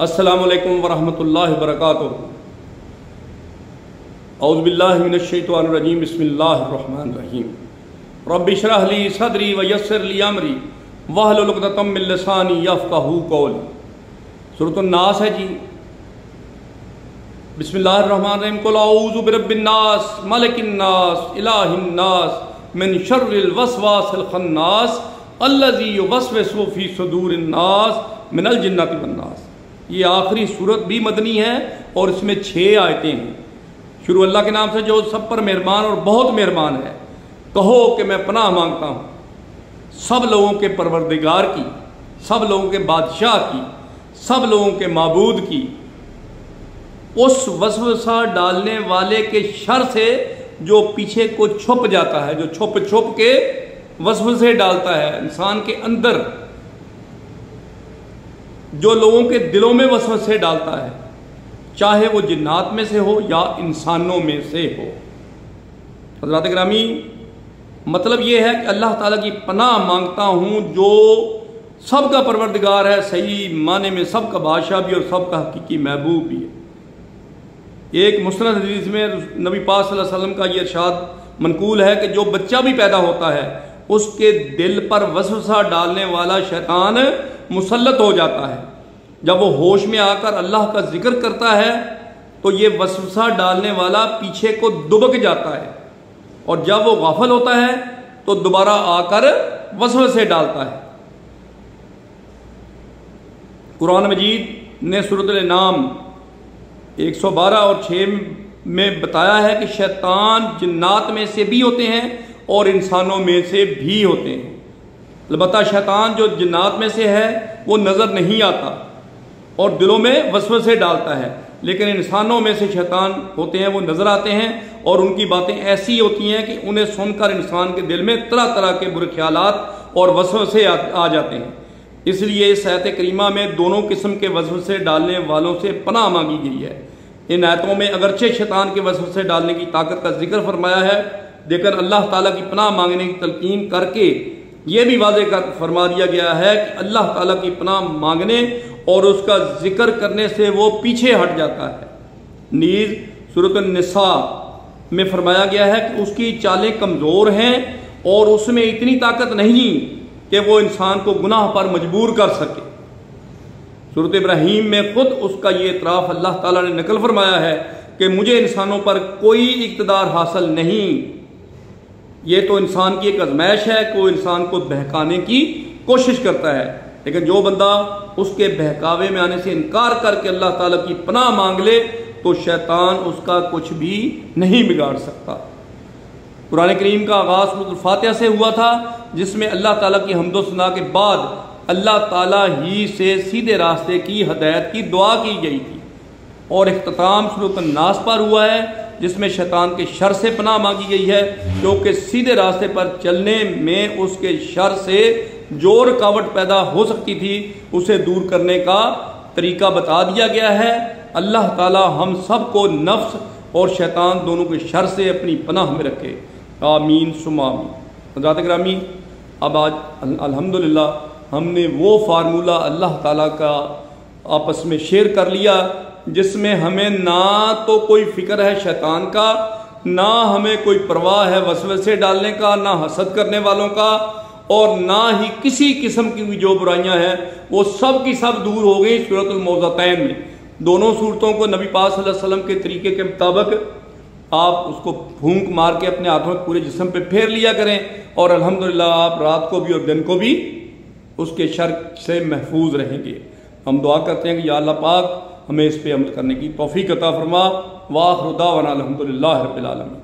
السلام علیکم ورحمۃ اللہ وبرکاتہ۔ اعوذ باللہ من الشیطان الرجیم، بسم اللہ الرحمن الرحیم۔ رب اشرح لی صدری ویسر لی امری واحلل عقدۃ من لسانی یفقہوا قولی۔ سورۃ الناس ہے جی۔ بسم اللہ الرحمن الرحیم۔ قل اعوذ برب الناس ملک الناس الہ الناس من شر الوسواس الخناس الذی یوسوس فی صدور الناس من الجنۃ والناس۔ یہ آخری صورت بھی مدنی ہے اور اس میں 6 آیتیں ہیں۔ شروع اللہ کے نام سے جو سب پر مہربان اور بہت مہربان ہے۔ کہو کہ میں پناہ مانگتا ہوں سب لوگوں کے پروردگار کی، سب لوگوں کے بادشاہ کی، سب لوگوں کے معبود کی، اس وسوسہ ڈالنے والے کے شر سے جو پیچھے کو چھپ جاتا ہے، جو چھپ چھپ کے وسوسے ڈالتا ہے انسان کے اندر، جو لوگوں کے دلوں میں وسوسے ڈالتا ہے، چاہے وہ جنات میں سے ہو یا انسانوں میں سے ہو۔ حضرات گرامی، مطلب یہ ہے کہ اللہ تعالیٰ کی پناہ مانگتا ہوں جو سب کا پروردگار ہے، صحیح معنی میں سب کا بادشاہ بھی اور سب کا حقیقی محبوب بھی ہے۔ ایک مسند حدیث میں نبی پاک صلی اللہ علیہ وسلم کا یہ ارشاد منقول ہے کہ جو بچہ بھی پیدا ہوتا ہے اس کے دل پر وسوسہ ڈالنے والا شیطان مسلط ہو جاتا ہے۔ جب وہ ہوش میں آ کر اللہ کا ذکر کرتا ہے تو یہ وسوسہ ڈالنے والا پیچھے کو دبک جاتا ہے، اور جب وہ غافل ہوتا ہے تو دوبارہ آ کر وسوسے ڈالتا ہے۔ قرآن مجید نے سورۃ الانعام 112 اور 6 میں بتایا ہے کہ شیطان جنات میں سے بھی ہوتے ہیں اور انسانوں میں سے بھی ہوتے ہیں۔ البتہ شیطان جو جنات میں سے ہے وہ نظر نہیں آتا اور دلوں میں وسوسے ڈالتا ہے، لیکن انسانوں میں سے شیطان ہوتے ہیں وہ نظر آتے ہیں، اور ان کی باتیں ایسی ہوتی ہیں کہ انہیں سن کر انسان کے دل میں طرح طرح کے برے خیالات اور وسوسے آ جاتے ہیں۔ اس لیے اس آیت کریمہ میں دونوں قسم کے وسوسے ڈالنے والوں سے پناہ مانگی گئی ہے۔ ان آیتوں میں اگرچہ شیطان کے وسوسے ڈالنے کی طاقت کا ذکر فرمایا ہے، لیکن اللہ تعالیٰ کی پناہ مانگنے کی تلقین کر کے یہ بھی واضح فرما دیا گیا ہے کہ اللہ تعالیٰ کی پناہ مانگنے اور اس کا ذکر کرنے سے وہ پیچھے ہٹ جاتا ہے۔ نیز سورۃ النساء میں فرمایا گیا ہے کہ اس کی چالیں کمزور ہیں اور اس میں اتنی طاقت نہیں کہ وہ انسان کو گناہ پر مجبور کر سکے۔ سورۃ ابراہیم میں خود اس کا یہ اعتراف اللہ تعالیٰ نے نقل فرمایا ہے کہ مجھے انسانوں پر کوئی اقتدار حاصل نہیں، یہ تو انسان کی ایک آزمائش ہے کہ وہ انسان کو بہکانے کی کوشش کرتا ہے، لیکن جو بندہ اس کے بہکاوے میں آنے سے انکار کر کے اللہ تعالیٰ کی پناہ مانگ لے تو شیطان اس کا کچھ بھی نہیں بگاڑ سکتا۔ قرآن کریم کا آغاز سورۃ الفاتحہ سے ہوا تھا، جس میں اللہ تعالیٰ کی حمد و ثنا کے بعد اللہ تعالیٰ ہی سے سیدھے راستے کی ہدایت کی دعا کی گئی تھی، اور اختتام سورۃ الناس پر ہوا ہے جس میں شیطان کے شر سے پناہ مانگی گئی ہے، کیونکہ سیدھے راستے پر چلنے میں اس کے شر سے جو رکاوٹ پیدا ہو سکتی تھی اسے دور کرنے کا طریقہ بتا دیا گیا ہے۔ اللہ تعالی ہم سب کو نفس اور شیطان دونوں کے شر سے اپنی پناہ میں رکھے، آمین ثم آمین۔ حضرات گرامی، اب آج الحمدللہ ہم نے وہ فارمولہ اللہ تعالیٰ کا آپس میں شیئر کر لیا جس میں ہمیں نہ تو کوئی فکر ہے شیطان کا، نہ ہمیں کوئی پرواہ ہے وسوسے ڈالنے کا، نہ حسد کرنے والوں کا، اور نہ ہی کسی قسم کی جو برائیاں ہیں وہ سب کی سب دور ہو گئی سورۃ المعوذتین میں۔ دونوں صورتوں کو نبی پاک صلی اللہ علیہ وسلم کے طریقے کے مطابق آپ اس کو پھونک مار کے اپنے ہاتھوں میں پورے جسم پہ پھیر لیا کریں، اور الحمدللہ آپ رات کو بھی اور دن کو بھی اس کے شر سے محفوظ رہیں گے۔ ہم دعا کرتے ہیں کہ یا اللہ پاک ہمیں اس پہ عمل کرنے کی توفیق عطا فرما۔ وآخر دعوانا الحمدللہ رب العالمین۔